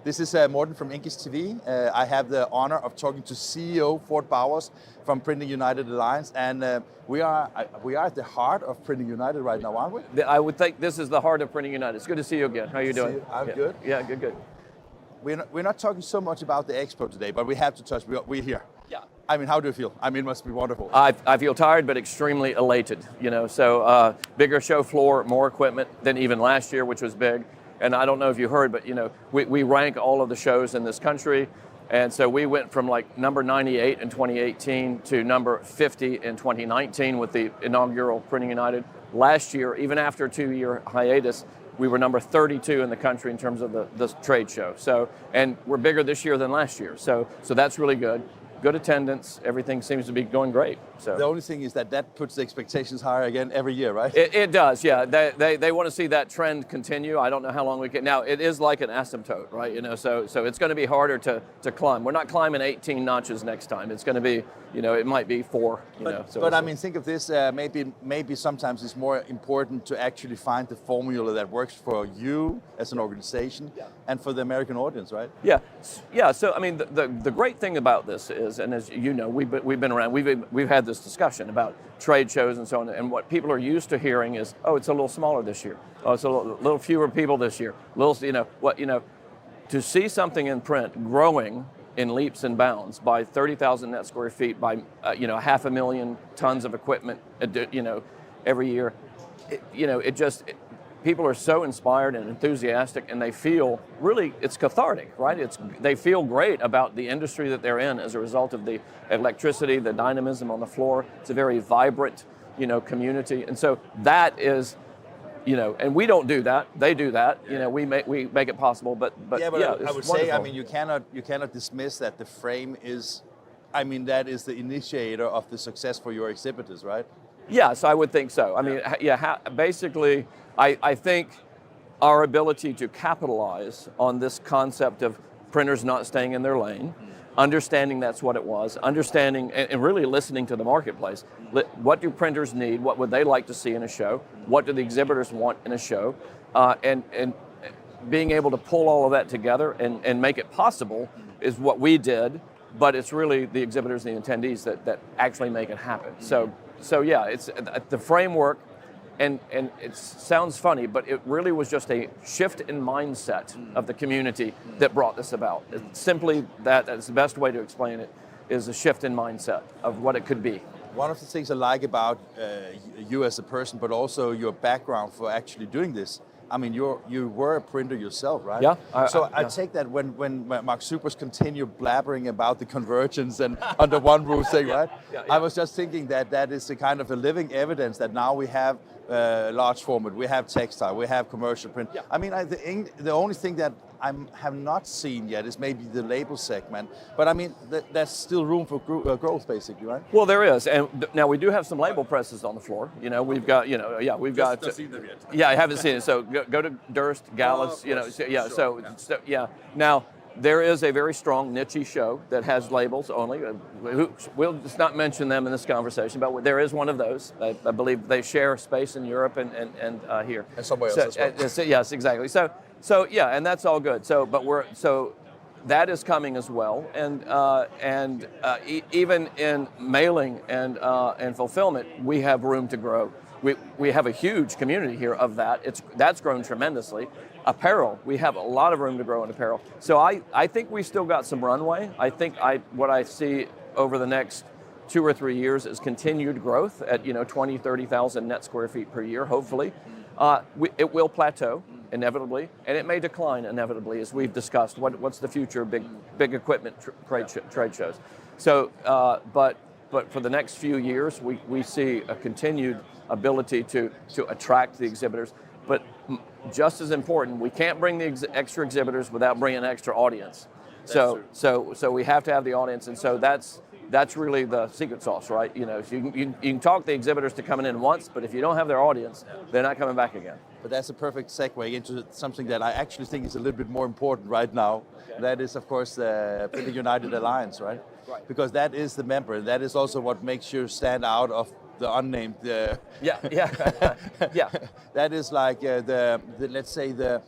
This is Morten from English TV. I have the honor of talking to CEO Fordem Bowersem from Printing United Alliance, and we are at the heart of Printing United right now, aren't we? I would think this is the heart of Printing United. It's good to see you again. How are you doing? I'm good. Yeah, good. We're not talking so much about the expo today, but we have to touch. We're here. Yeah. I mean, how do you feel? I mean, it must be wonderful. I feel tired, but extremely elated. So bigger show floor, more equipment than even last year, which was big. And I don't know if you heard, but we rank all of the shows in this country. And so we went from like number 98 in 2018 to number 50 in 2019 with the inaugural Printing United. Last year, even after a 2-year hiatus, we were number 32 in the country in terms of the trade show. So, and we're bigger this year than last year. So that's really good. Good attendance, everything seems to be going great. So the only thing is that puts the expectations higher again every year, right? It does, yeah. They want to see that trend continue. I don't know how long we can. Now it is like an asymptote, right? So it's going to be harder to climb. We're not climbing 18 notches next time. It's going to be, it might be 4. But I mean, think of this. Maybe sometimes it's more important to actually find the formula that works for you as an organization and for the American audience, right? Yeah. So I mean, the great thing about this is, and as you know, we've been around. We've had this discussion about trade shows and so on. And what people are used to hearing is, oh, it's a little smaller this year. Oh, it's a little fewer people this year. To see something in print growing in leaps and bounds by 30,000 net square feet, by 500,000 tons of equipment, every year. People are so inspired and enthusiastic, and they feel really, it's cathartic, right? They feel great about the industry that they're in as a result of the electricity, the dynamism on the floor. It's a very vibrant, community, and so that is, and we don't do that. They do that. We make it possible. But I would wonderful. say, I mean, you cannot dismiss that the frame is, I mean, that is the initiator of the success for your exhibitors, right? Yes, I would think so. I mean, basically, I think our ability to capitalize on this concept of printers not staying in their lane, understanding that's what it was, understanding and really listening to the marketplace. What do printers need? What would they like to see in a show? What do the exhibitors want in a show? And being able to pull all of that together and make it possible is what we did, but it's really the exhibitors and the attendees that actually make it happen. So yeah, it's the framework, and it sounds funny, but it really was just a shift in mindset of the community that brought this about. It's simply that's the best way to explain it, is a shift in mindset of what it could be. One of the things I like about you as a person, but also your background for actually doing this, I mean, you were a printer yourself, right? Yeah. I take that when Mark Supers continue blabbering about the convergence and under one roof thing, right? Yeah. I was just thinking that is a kind of a living evidence that now we have large format, we have textile, we have commercial print. Yeah. I mean, the only thing that I have not seen yet is maybe the label segment, but I mean, there's still room for growth, basically, right? Well, there is, and now we do have some label presses on the floor. We've got, we've got. Just not seen them yet. Yeah, I haven't seen it. So go to Durst, Gallus, Sure. Now there is a very strong niche show that has labels only. We'll just not mention them in this conversation, but there is one of those. I believe they share space in Europe and here. And somewhere else as well. Yes, exactly. So yeah, and that's all good. So that is coming as well, and even in mailing and fulfillment, we have room to grow. We have a huge community here of that. That's grown tremendously. Apparel, we have a lot of room to grow in apparel. So I think we still got some runway. I think what I see over the next 2 or 3 years is continued growth at 20, 30,000 net square feet per year, hopefully. It will plateau inevitably, and it may decline inevitably, as we've discussed. What's the future of big equipment trade shows? So, but for the next few years, we see a continued ability to attract the exhibitors. But just as important, we can't bring the extra exhibitors without bringing an extra audience. So we have to have the audience, and so that's really the secret sauce, right? So you can talk the exhibitors to coming in once, but if you don't have their audience, they're not coming back again. But that's a perfect segue into something that I actually think is a little bit more important right now. Okay. That is, of course, the Printing United Alliance, right? Right. Because that is the member. That is also what makes you stand out of the unnamed. Yeah. That is like let's say the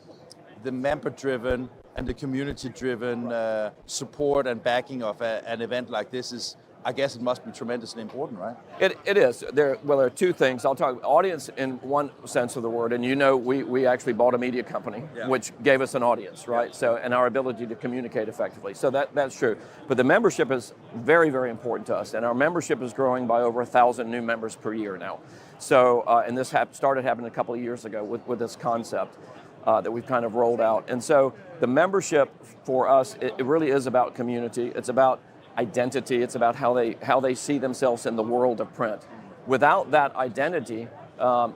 member-driven and the community-driven support and backing of an event like this is, I guess it must be tremendously important, right? It is. There are two things. I'll talk audience in one sense of the word, and we actually bought a media company, which gave us an audience, right? Yeah. So, and our ability to communicate effectively. So that's true. But the membership is very, very important to us, and our membership is growing by over 1,000 new members per year now. So, and this started happening a couple of years ago with this concept that we've kind of rolled out. And so the membership for us, it really is about community. It's about identity. It's about how they see themselves in the world of print. Without that identity,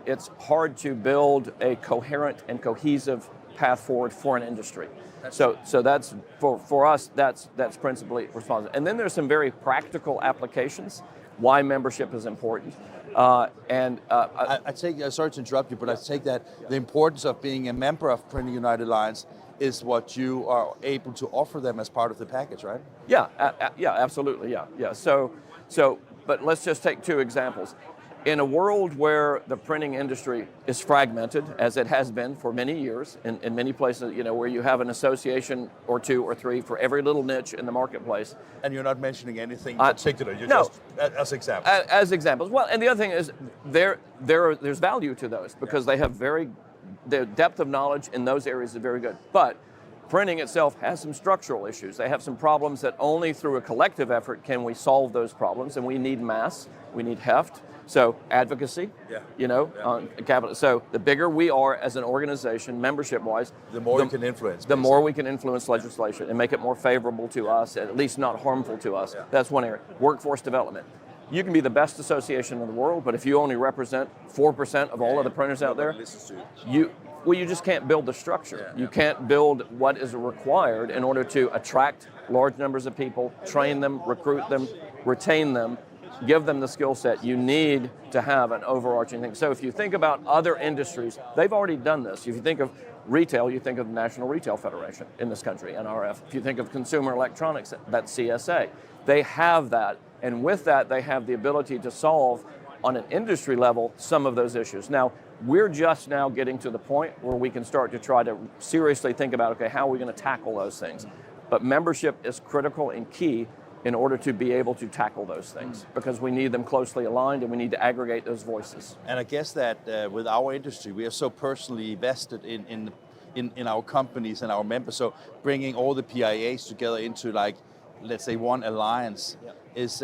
it's hard to build a coherent and cohesive path forward for an industry. So that's for us. That's principally responsible. And then there's some very practical applications why membership is important. I take, sorry to interrupt you, but I take that the importance of being a member of Printing United Alliance is what you are able to offer them as part of the package, right? Yeah, absolutely, yeah. So, but let's just take two examples. In a world where the printing industry is fragmented, as it has been for many years, in many places, where you have an association or two or three for every little niche in the marketplace. And you're not mentioning anything in particular, you're just as examples. As examples. Well, and the other thing is there's value to those because they have the depth of knowledge in those areas is very good. But printing itself has some structural issues. They have some problems that only through a collective effort can we solve those problems, and we need mass, we need heft. So advocacy, on capital. So the bigger we are as an organization, membership-wise, the more you can influence. The more we can influence legislation and make it more favorable to us, at least not harmful to us. Yeah. That's one area. Workforce development. You can be the best association in the world, but if you only represent 4% of all of the printers out there, you just can't build the structure. You can't build what is required in order to attract large numbers of people, train them, recruit them, retain them, give them the skill set. You need to have an overarching thing. So if you think about other industries, they've already done this. If you think of retail, you think of the National Retail Federation in this country, NRF. If you think of consumer electronics, that's CSA. They have that, and with that, they have the ability to solve, on an industry level, some of those issues. Now, we're just now getting to the point where we can start to try to seriously think about, okay, how are we going to tackle those things? But membership is critical and key in order to be able to tackle those things, because we need them closely aligned and we need to aggregate those voices. And I guess that with our industry, we are so personally vested in our companies and our members, so bringing all the PIAs together into, like, let's say, one alliance is,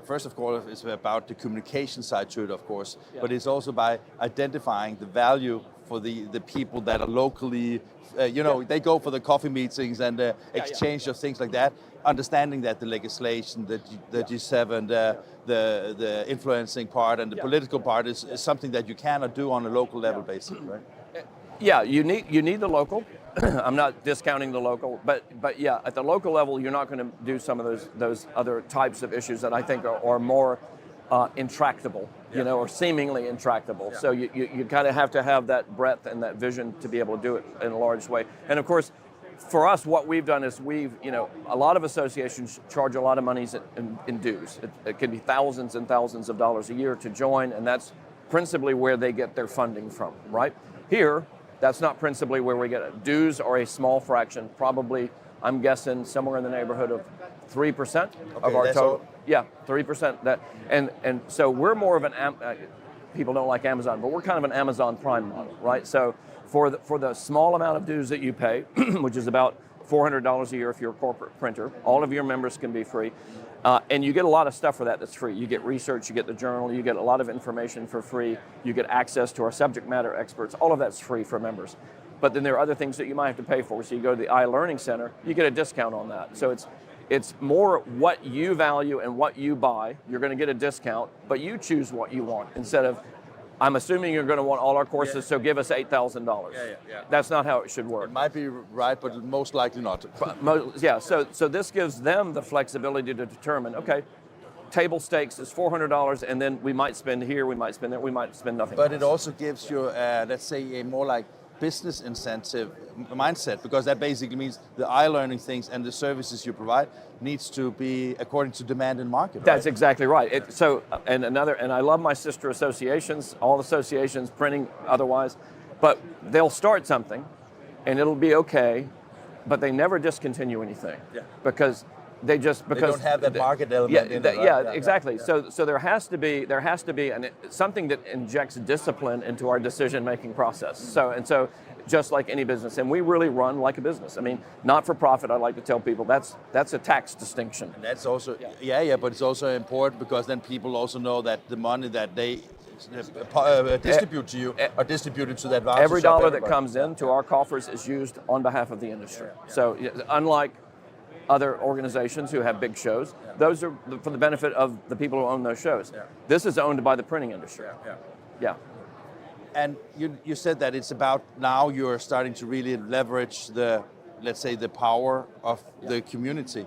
first of all, it's about the communication side to it, of course, but it's also by identifying the value for the people that are locally, they go for the coffee meetings and exchange of things like that, understanding that the legislation, the G7, the influencing part and the political part is something that you cannot do on a local level, basically, right? Yeah, you need the local. I'm not discounting the local, but yeah, at the local level, you're not going to do some of those other types of issues that I think are more intractable, or seemingly intractable. Yeah. So you kind of have to have that breadth and that vision to be able to do it in a large way. And of course, for us, what we've done is a lot of associations charge a lot of monies in dues. It can be thousands and thousands of dollars a year to join, and that's principally where they get their funding from, right? Here, that's not principally where we get it. Dues are a small fraction, probably, I'm guessing, somewhere in the neighborhood of 3% of our total. Yeah, 3%. That, and so we're more of an, people don't like Amazon, but we're kind of an Amazon Prime model, right? So for the small amount of dues that you pay, which is about $400 a year if you're a corporate printer, all of your members can be free. And you get a lot of stuff for that that's free. You get research, you get the journal, you get a lot of information for free, you get access to our subject matter experts, all of that's free for members. But then there are other things that you might have to pay for. So you go to the iLearning Center, you get a discount on that. So it's more what you value and what you buy. You're going to get a discount, but you choose what you want instead of, I'm assuming you're going to want all our courses, so give us $8,000. Yeah. That's not how it should work. It might be right, but most likely not. Yeah, so this gives them the flexibility to determine, okay, table stakes is $400, and then we might spend here, we might spend there, we might spend nothing. But it also gives you, let's say, a more like business incentive mindset, because that basically means the iLearning things and the services you provide needs to be according to demand in market. That's right? Exactly right. And I love my sister associations, all associations, printing, otherwise, but they'll start something, and it'll be okay, but they never discontinue anything, because they don't have that market element in it, right? Yeah, exactly. Yeah. So there has to be something that injects discipline into our decision-making process. So just like any business, and we really run like a business. I mean, not for profit. I like to tell people that's a tax distinction. And that's also but it's also important because then people also know that the money that they distribute to you are distributed to that voucher. Every dollar that comes into our coffers is used on behalf of the industry. So unlike other organizations who have big shows, those are for the benefit of the people who own those shows. This is owned by the printing industry. Yeah. And you said that it's about now you're starting to really leverage the power of the community.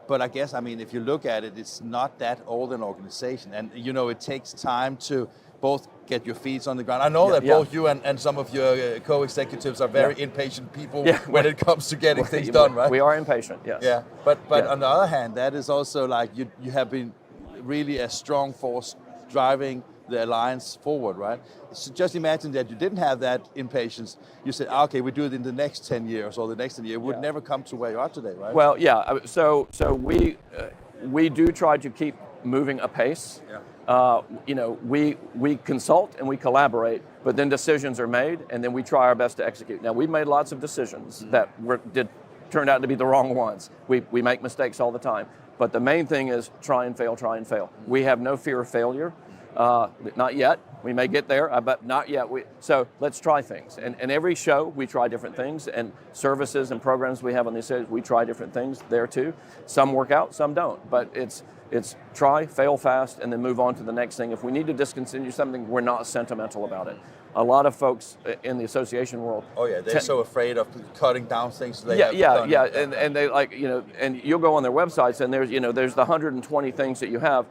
But I guess, I mean, if you look at it, it's not that old an organization. And, it takes time to both get your feet on the ground. I know that both you and some of your co-executives are very impatient people when it comes to getting things done, right? We are impatient, yes. Yeah, but on the other hand, that is also like you have been really a strong force driving the alliance forward, right? So just imagine that you didn't have that impatience. You said, okay, we do it in the next 10 years or the next 10 years. It would never come to where you are today, right? Well, so we do try to keep moving apace. We consult and we collaborate, but then decisions are made, and then we try our best to execute. Now, we've made lots of decisions that turned out to be the wrong ones. We make mistakes all the time, but the main thing is try and fail. We have no fear of failure. Not yet. We may get there, but not yet. So let's try things. And every show, we try different things. And services and programs we have on these shows, we try different things there too. Some work out, some don't. But it's try, fail fast, and then move on to the next thing. If we need to discontinue something, we're not sentimental about it. A lot of folks in the association world. Oh yeah, they're so afraid of cutting down things. So they and they and you'll go on their websites and there's the 120 things that you have.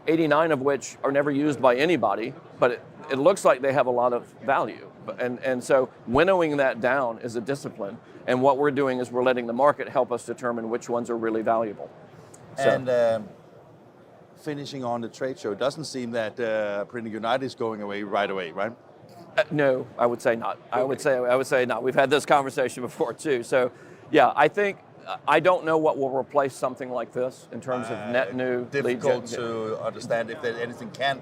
89 of which are never used by anybody, but it looks like they have a lot of value. And so winnowing that down is a discipline. And what we're doing is we're letting the market help us determine which ones are really valuable. And finishing on the trade show, it doesn't seem that Printing United is going away right away, right? No, I would say not. I would say not. We've had this conversation before too. So I think I don't know what will replace something like this in terms of net new. Difficult to understand if anything can.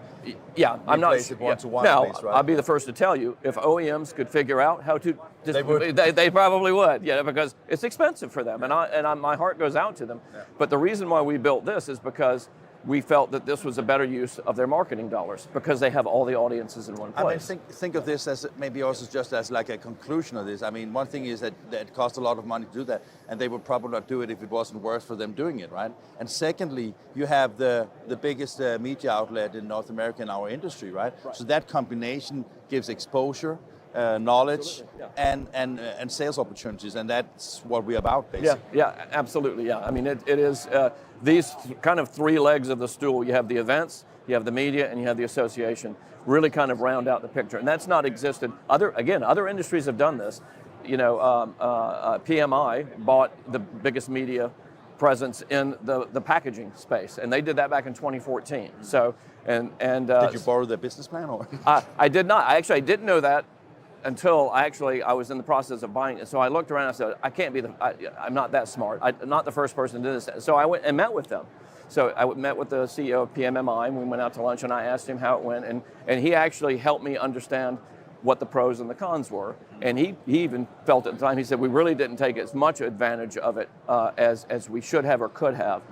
I'm not. It one-to-one. Now, right? I'll be the first to tell you, if OEMs could figure out how to, they probably would. Because it's expensive for them, and my heart goes out to them. Yeah. But the reason why we built this is because we felt that this was a better use of their marketing dollars because they have all the audiences in one place. I mean, think of this as maybe also just as like a conclusion of this. I mean, one thing is that it costs a lot of money to do that, and they would probably not do it if it wasn't worth for them doing it, right? And secondly, you have the biggest media outlet in North America in our industry, right? So that combination gives exposure, knowledge, and sales opportunities, and that's what we're about, basically. Yeah, absolutely. Yeah, I mean, it is these kind of three legs of the stool. You have the events, you have the media, and you have the association. Really kind of round out the picture, and that's not existed. Other industries have done this. PMI bought the biggest media presence in the packaging space, and they did that back in 2014. So, and did you borrow their business plan, or? I did not. I didn't know that until I was in the process of buying it. So I looked around and I said, I can't be I'm not that smart. I'm not the first person to do this. So I went and met with them. So I met with the CEO of PMMI, and we went out to lunch, and I asked him how it went, and he actually helped me understand what the pros and the cons were. And he even felt at the time, he said, we really didn't take as much advantage of it as we should have or could have.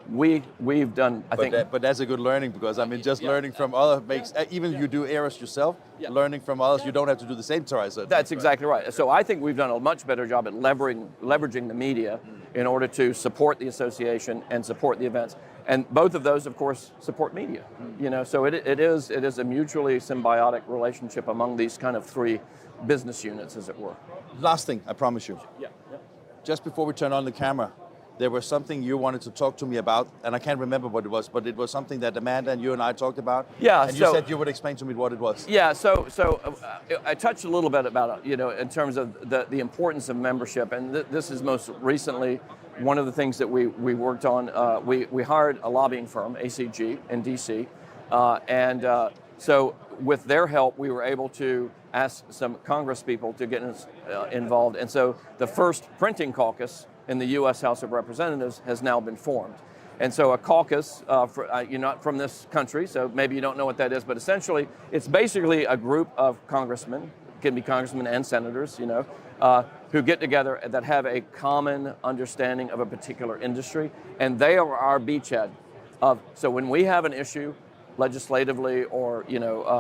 We've done, I think. But that's a good learning, because I mean, just learning from others makes, even if you do errors yourself, learning from others, you don't have to do the same twice. That's exactly right. So I think we've done a much better job at leveraging the media in order to support the association and support the events. And both of those, of course, support media. So it is a mutually symbiotic relationship among these kind of three business units, as it were. Last thing, I promise you. Yeah. Just before we turn on the camera, there was something you wanted to talk to me about, and I can't remember what it was, but it was something that Amanda and you and I talked about. Yeah. And you said you would explain to me what it was. Yeah. So I touched a little bit about it, in terms of the importance of membership, and this is most recently one of the things that we worked on. We hired a lobbying firm, ACG, in DC, so with their help, we were able to ask some Congress people to get us involved. And so the first printing caucus in the U.S. House of Representatives has now been formed. And so a caucus, you're not from this country, so maybe you don't know what that is, but essentially it's basically a group of congressmen, can be congressmen and senators, who get together that have a common understanding of a particular industry, and they are our beachhead. So when we have an issue, legislatively or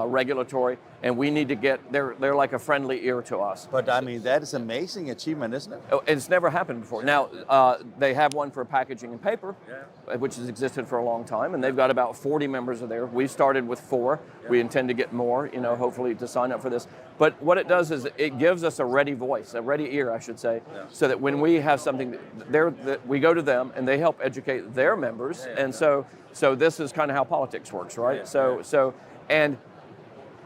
regulatory, and we need to they're like a friendly ear to us. But I mean, that is amazing achievement, isn't it? It's never happened before. Now, they have one for packaging and paper, which has existed for a long time, and they've got about 40 members there. We started with 4. We intend to get more, hopefully to sign up for this. But what it does is it gives us a ready voice, a ready ear, I should say, so that when we have something, we go to them and they help educate their members. And so this is kind of how politics works, right? And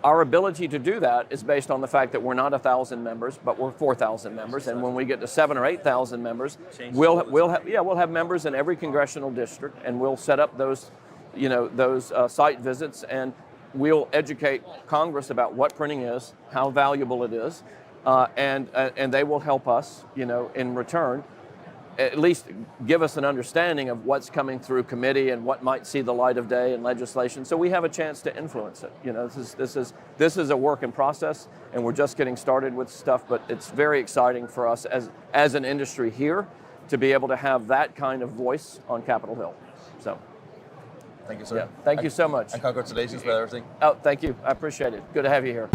our ability to do that is based on the fact that we're not 1,000 members, but we're 4,000 members. And when we get to 7,000 or 8,000 members, we'll have members in every congressional district, and we'll set up those site visits, and we'll educate Congress about what printing is, how valuable it is, and they will help us, in return, at least give us an understanding of what's coming through committee and what might see the light of day in legislation, so we have a chance to influence it. This is a work in process, and we're just getting started with stuff, but it's very exciting for us as an industry here to be able to have that kind of voice on Capitol Hill. So, thank you, sir. Yeah, thank you so much. And congratulations with everything. Oh, thank you. I appreciate it. Good to have you here.